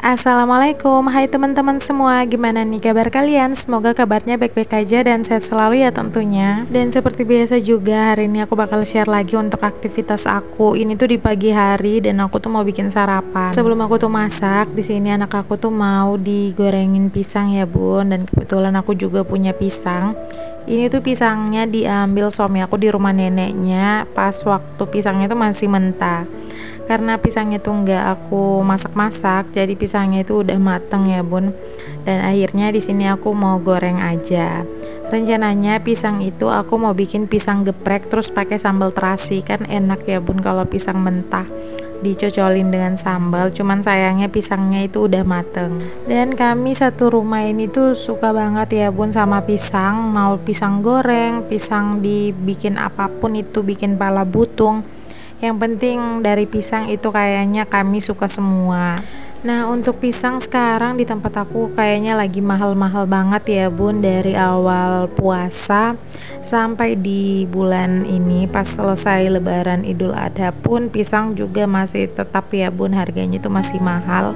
Assalamualaikum, hai teman-teman semua, gimana nih kabar kalian? Semoga kabarnya baik-baik aja dan sehat selalu ya tentunya. Dan seperti biasa juga, hari ini aku bakal share lagi untuk aktivitas aku. Ini tuh di pagi hari dan aku tuh mau bikin sarapan. Sebelum aku tuh masak, di sini anak aku tuh mau digorengin pisang ya bun. Dan kebetulan aku juga punya pisang. Ini tuh pisangnya diambil suami aku di rumah neneknya pas waktu pisangnya tuh masih mentah. Karena pisangnya tuh nggak aku masak-masak, jadi pisangnya itu udah mateng ya bun. Dan akhirnya di sini aku mau goreng aja. Rencananya pisang itu aku mau bikin pisang geprek terus pakai sambal terasi, kan enak ya bun kalau pisang mentah dicocolin dengan sambal. Cuman sayangnya pisangnya itu udah mateng. Dan kami satu rumah ini tuh suka banget ya bun sama pisang, mau pisang goreng, pisang dibikin apapun itu, bikin pala butung. Yang penting dari pisang itu kayaknya kami suka semua. Nah untuk pisang sekarang di tempat aku kayaknya lagi mahal-mahal banget ya bun. Dari awal puasa sampai di bulan ini pas selesai lebaran Idul Adha pun pisang juga masih tetap ya bun, harganya itu masih mahal.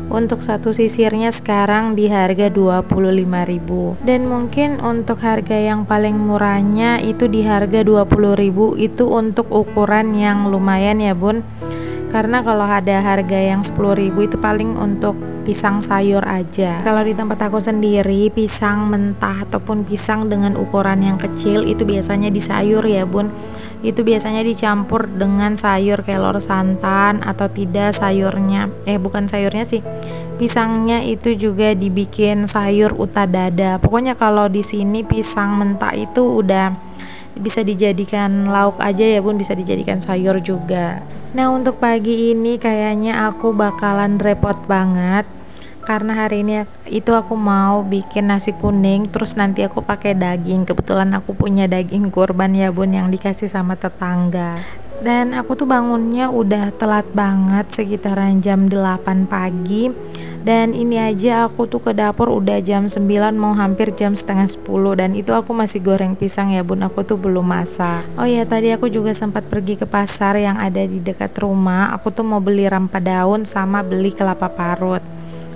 Untuk satu sisirnya sekarang di harga 25.000. Dan mungkin untuk harga yang paling murahnya itu di harga 20.000, itu untuk ukuran yang lumayan ya bun. Karena kalau ada harga yang 10.000 itu paling untuk pisang sayur aja. Kalau di tempat aku sendiri pisang mentah ataupun pisang dengan ukuran yang kecil itu biasanya di sayur ya bun. Itu biasanya dicampur dengan sayur kelor santan atau tidak sayurnya, bukan sayurnya sih, pisangnya itu juga dibikin sayur uta dada. Pokoknya kalau di sini pisang mentah itu udah bisa dijadikan lauk aja ya bun, bisa dijadikan sayur juga. Nah untuk pagi ini kayaknya aku bakalan repot banget karena hari ini itu aku mau bikin nasi kuning terus nanti aku pakai daging. Kebetulan aku punya daging kurban ya bun yang dikasih sama tetangga. Dan aku tuh bangunnya udah telat banget, sekitaran jam 8 pagi. Dan ini aja aku tuh ke dapur udah jam 9 mau hampir jam setengah 10. Dan itu aku masih goreng pisang ya bun, aku tuh belum masak. Oh ya tadi aku juga sempat pergi ke pasar yang ada di dekat rumah. Aku tuh mau beli rampa daun sama beli kelapa parut.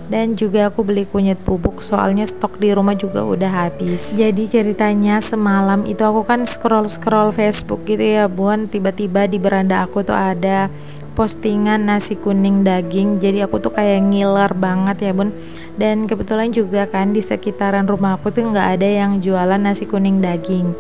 Dan juga aku beli kunyit bubuk soalnya stok di rumah juga udah habis. Jadi ceritanya semalam itu aku kan scroll Facebook gitu ya bun, tiba-tiba di beranda aku tuh ada postingan nasi kuning daging. Jadi aku tuh kayak ngiler banget ya bun. Dan kebetulan juga kan di sekitaran rumah aku tuh nggak ada yang jualan nasi kuning daging.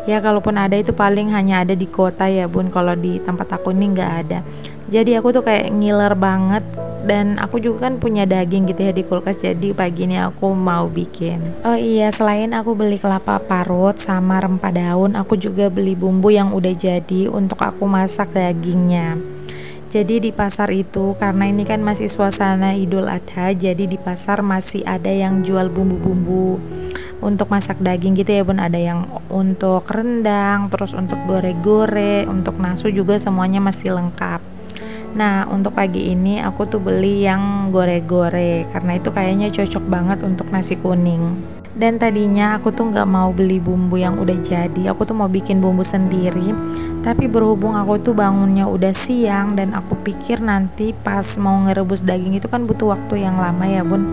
Ya kalaupun ada itu paling hanya ada di kota ya bun, kalau di tempat aku ini nggak ada. Jadi aku tuh kayak ngiler banget. Dan aku juga kan punya daging gitu ya di kulkas, jadi pagi ini aku mau bikin. Oh iya, selain aku beli kelapa parut sama rempah daun, aku juga beli bumbu yang udah jadi untuk aku masak dagingnya. Jadi di pasar itu karena ini kan masih suasana Idul Adha, jadi di pasar masih ada yang jual bumbu-bumbu untuk masak daging gitu ya bun. Ada yang untuk rendang, terus untuk gore-gore, untuk nasu juga semuanya masih lengkap. Nah untuk pagi ini aku tuh beli yang gore-gore karena itu kayaknya cocok banget untuk nasi kuning. Dan tadinya aku tuh nggak mau beli bumbu yang udah jadi, aku tuh mau bikin bumbu sendiri. Tapi berhubung aku tuh bangunnya udah siang dan aku pikir nanti pas mau ngerebus daging itu kan butuh waktu yang lama ya bun.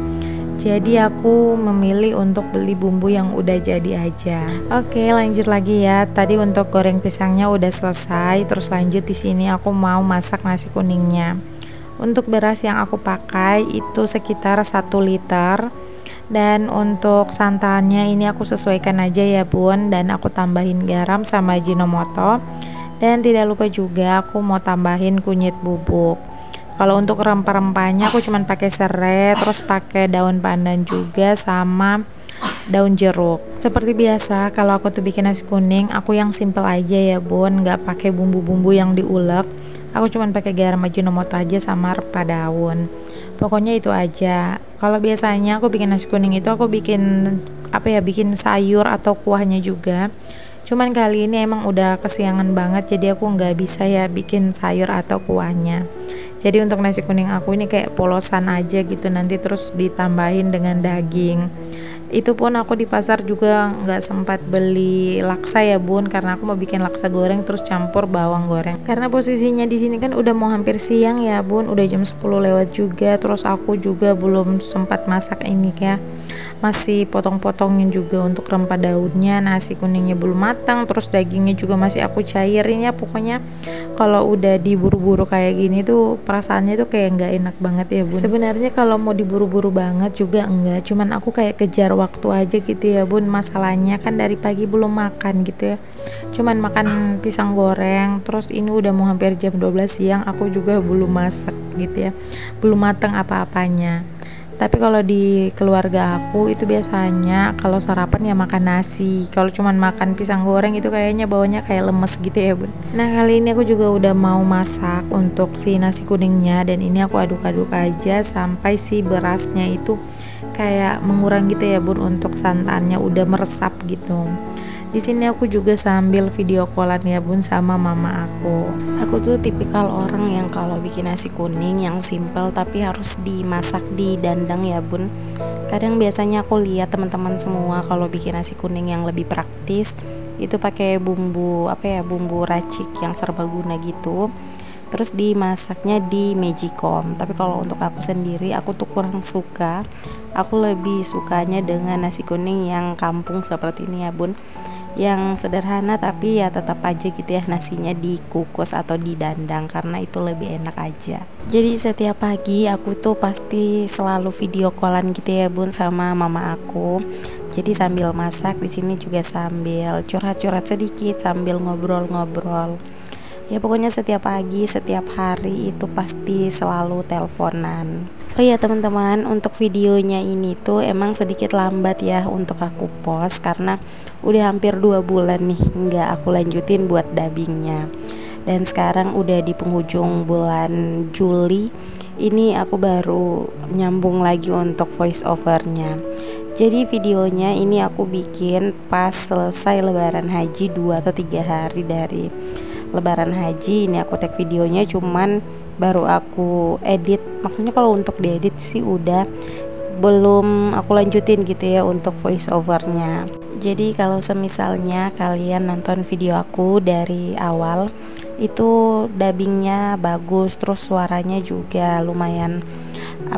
Jadi aku memilih untuk beli bumbu yang udah jadi aja. Oke, lanjut lagi ya. Tadi untuk goreng pisangnya udah selesai. Terus lanjut di sini aku mau masak nasi kuningnya. Untuk beras yang aku pakai itu sekitar 1 liter. Dan untuk santannya ini aku sesuaikan aja ya bun. Dan aku tambahin garam sama Ajinomoto. Dan tidak lupa juga aku mau tambahin kunyit bubuk. Kalau untuk rempah-rempahnya aku cuman pakai serai, terus pakai daun pandan juga sama daun jeruk. Seperti biasa kalau aku tuh bikin nasi kuning, aku yang simple aja ya bun, nggak pakai bumbu-bumbu yang diulek. Aku cuman pakai garam Ajinomoto aja sama rempah daun. Pokoknya itu aja. Kalau biasanya aku bikin nasi kuning itu aku bikin bikin sayur atau kuahnya juga. Cuman kali ini emang udah kesiangan banget, jadi aku nggak bisa ya bikin sayur atau kuahnya. Jadi untuk nasi kuning aku ini kayak polosan aja gitu, nanti terus ditambahin dengan daging. Itu pun aku di pasar juga nggak sempat beli laksa ya bun, karena aku mau bikin laksa goreng terus campur bawang goreng. Karena posisinya di sini kan udah mau hampir siang ya bun, udah jam 10 lewat juga. Terus aku juga belum sempat masak ini ya, masih potong-potongin juga untuk rempah daunnya. Nasi kuningnya belum matang, terus dagingnya juga masih aku cairin ya. Pokoknya kalau udah diburu-buru kayak gini tuh perasaannya tuh kayak nggak enak banget ya bun. Sebenarnya kalau mau diburu-buru banget juga enggak, cuman aku kayak kejar waktu aja gitu ya bun. Masalahnya kan dari pagi belum makan gitu ya, cuman makan pisang goreng. Terus ini udah mau hampir jam 12 siang, aku juga belum masak gitu ya, belum matang apa-apanya. Tapi kalau di keluarga aku itu biasanya kalau sarapan ya makan nasi. Kalau cuman makan pisang goreng itu kayaknya bawanya kayak lemes gitu ya bun. Nah kali ini aku juga udah mau masak untuk si nasi kuningnya, dan ini aku aduk-aduk aja sampai si berasnya itu kayak mengurang gitu ya bun, untuk santannya udah meresap gitu. Di sini aku juga sambil video callan ya bun sama mama aku. Aku tuh tipikal orang yang kalau bikin nasi kuning yang simple tapi harus dimasak di dandang ya bun. Kadang biasanya aku lihat teman-teman semua kalau bikin nasi kuning yang lebih praktis itu pakai bumbu bumbu racik yang serbaguna gitu, terus dimasaknya di magicom. Tapi kalau untuk aku sendiri, aku tuh kurang suka. Aku lebih sukanya dengan nasi kuning yang kampung seperti ini ya bun, yang sederhana tapi ya tetap aja gitu ya nasinya dikukus atau didandang, karena itu lebih enak aja. Jadi setiap pagi aku tuh pasti selalu video callan gitu ya bun sama mama aku. Jadi sambil masak di sini juga sambil curhat-curhat sedikit, sambil ngobrol-ngobrol. Ya pokoknya setiap pagi, setiap hari itu pasti selalu teleponan. Oh ya teman-teman, untuk videonya ini tuh emang sedikit lambat ya untuk aku post, karena udah hampir 2 bulan nih nggak aku lanjutin buat dubbingnya. Dan sekarang udah di penghujung bulan Juli, ini aku baru nyambung lagi untuk voice overnya. Jadi videonya ini aku bikin pas selesai lebaran haji 2 atau 3 hari dari lebaran haji. Ini aku tag videonya, cuman baru aku edit. Maksudnya kalau untuk diedit sih udah, belum aku lanjutin gitu ya untuk voice overnya. Jadi kalau semisalnya kalian nonton video aku dari awal itu dubbingnya bagus, terus suaranya juga lumayan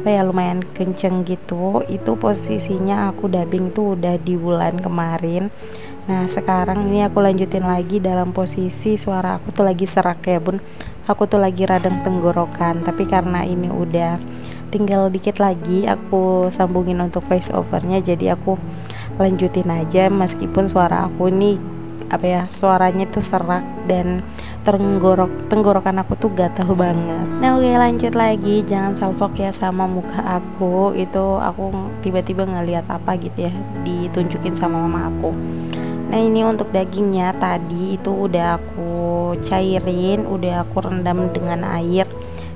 lumayan kenceng gitu, itu posisinya aku dubbing tuh udah di bulan kemarin. Nah sekarang ini aku lanjutin lagi dalam posisi suara aku tuh lagi serak ya bun, aku tuh lagi radang tenggorokan. Tapi karena ini udah tinggal dikit lagi aku sambungin untuk voice overnya, jadi aku lanjutin aja meskipun suara aku ini suaranya tuh serak dan tenggorokan aku tuh gatal banget. Nah oke, lanjut lagi, jangan salfok ya sama muka aku. Itu aku tiba-tiba ngeliat apa gitu ya ditunjukin sama mama aku. Nah ini untuk dagingnya tadi itu udah aku cairin, udah aku rendam dengan air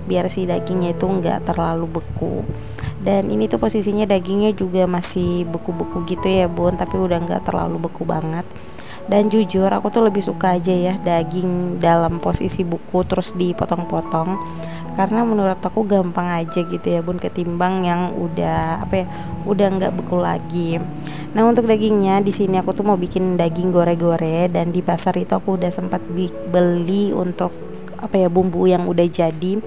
biar si dagingnya itu nggak terlalu beku. Dan ini tuh posisinya dagingnya juga masih beku-beku gitu ya bun, tapi udah nggak terlalu beku banget. Dan jujur aku tuh lebih suka aja ya daging dalam posisi beku terus dipotong-potong, karena menurut aku gampang aja gitu ya bun, ketimbang yang udah udah nggak beku lagi. Nah untuk dagingnya di sini aku tuh mau bikin daging gore-gore, dan di pasar itu aku udah sempat beli untuk bumbu yang udah jadi.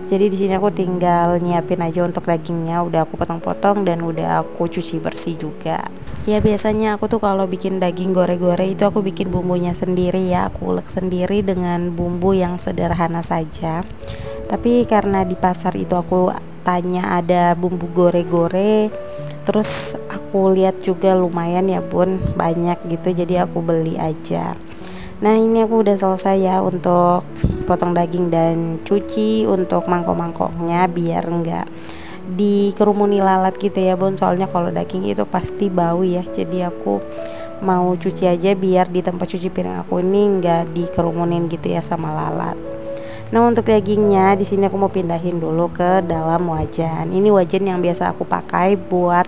Jadi di sini aku tinggal nyiapin aja untuk dagingnya, udah aku potong-potong dan udah aku cuci bersih juga. Ya biasanya aku tuh kalau bikin daging gore-gore itu aku bikin bumbunya sendiri ya, aku ulek sendiri dengan bumbu yang sederhana saja. Tapi karena di pasar itu aku tanya ada bumbu gore-gore, terus aku lihat juga lumayan ya bun, banyak gitu, jadi aku beli aja. Nah ini aku udah selesai ya untuk potong daging dan cuci untuk mangkok-mangkoknya biar enggak dikerumuni lalat gitu ya bun, soalnya kalau daging itu pasti bau ya. Jadi aku mau cuci aja biar di tempat cuci piring aku ini enggak dikerumunin gitu ya sama lalat. Nah untuk dagingnya di sini aku mau pindahin dulu ke dalam wajan. Ini wajan yang biasa aku pakai buat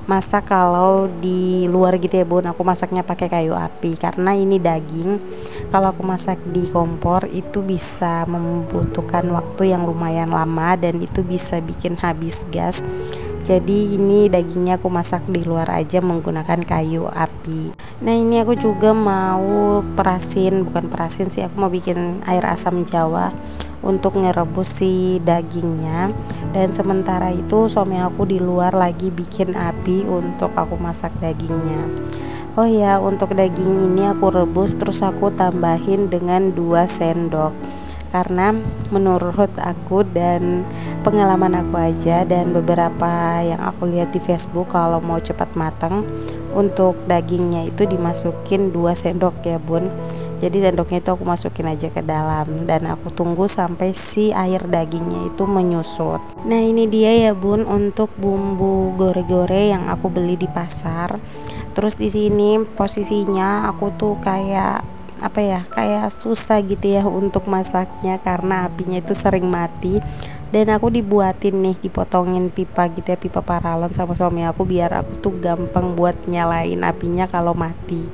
masak kalau di luar gitu ya bun. Aku masaknya pakai kayu api karena ini daging kalau aku masak di kompor itu bisa membutuhkan waktu yang lumayan lama dan itu bisa bikin habis gas. Jadi ini dagingnya aku masak di luar aja menggunakan kayu api. Nah ini aku juga mau bukan perasin sih, aku mau bikin air asam jawa untuk ngerebus si dagingnya. Dan sementara itu suami aku di luar lagi bikin api untuk aku masak dagingnya. Oh ya, untuk daging ini aku rebus terus aku tambahin dengan 2 sendok, karena menurut aku dan pengalaman aku aja dan beberapa yang aku lihat di Facebook, kalau mau cepat matang untuk dagingnya itu dimasukin 2 sendok ya bun. Jadi sendoknya itu aku masukin aja ke dalam dan aku tunggu sampai si air dagingnya itu menyusut. Nah ini dia ya bun untuk bumbu gore-gore yang aku beli di pasar. Terus di sini posisinya aku tuh kayak kayak susah gitu ya untuk masaknya karena apinya itu sering mati. Dan aku dipotongin pipa gitu ya, pipa paralon sama suami aku biar aku tuh gampang buat nyalain apinya kalau mati.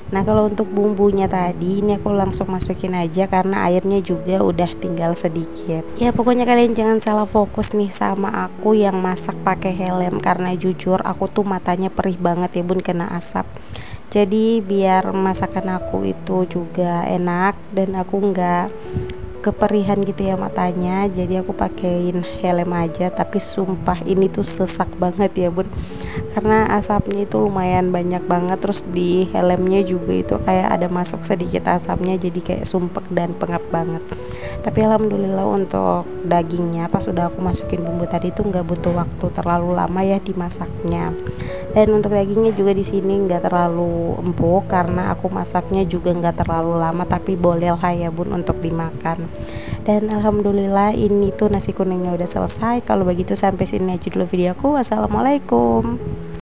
Nah kalau untuk bumbunya tadi ini aku langsung masukin aja karena airnya juga udah tinggal sedikit. Ya pokoknya kalian jangan salah fokus nih sama aku yang masak pakai helm, karena jujur aku tuh matanya perih banget ya bun kena asap. Jadi biar masakan aku itu juga enak dan aku nggak keperihan gitu ya matanya, jadi aku pakein helm aja. Tapi sumpah ini tuh sesak banget ya bun, karena asapnya itu lumayan banyak banget. Terus di helmnya juga itu kayak ada masuk sedikit asapnya, jadi kayak sumpek dan pengap banget. Tapi alhamdulillah untuk dagingnya pas udah aku masukin bumbu tadi itu nggak butuh waktu terlalu lama ya dimasaknya. Dan untuk dagingnya juga di sini nggak terlalu empuk karena aku masaknya juga nggak terlalu lama, tapi boleh lah ya bun untuk dimakan. Dan alhamdulillah ini tuh nasi kuningnya udah selesai. Kalau begitu sampai sini aja dulu videoku. Wassalamualaikum.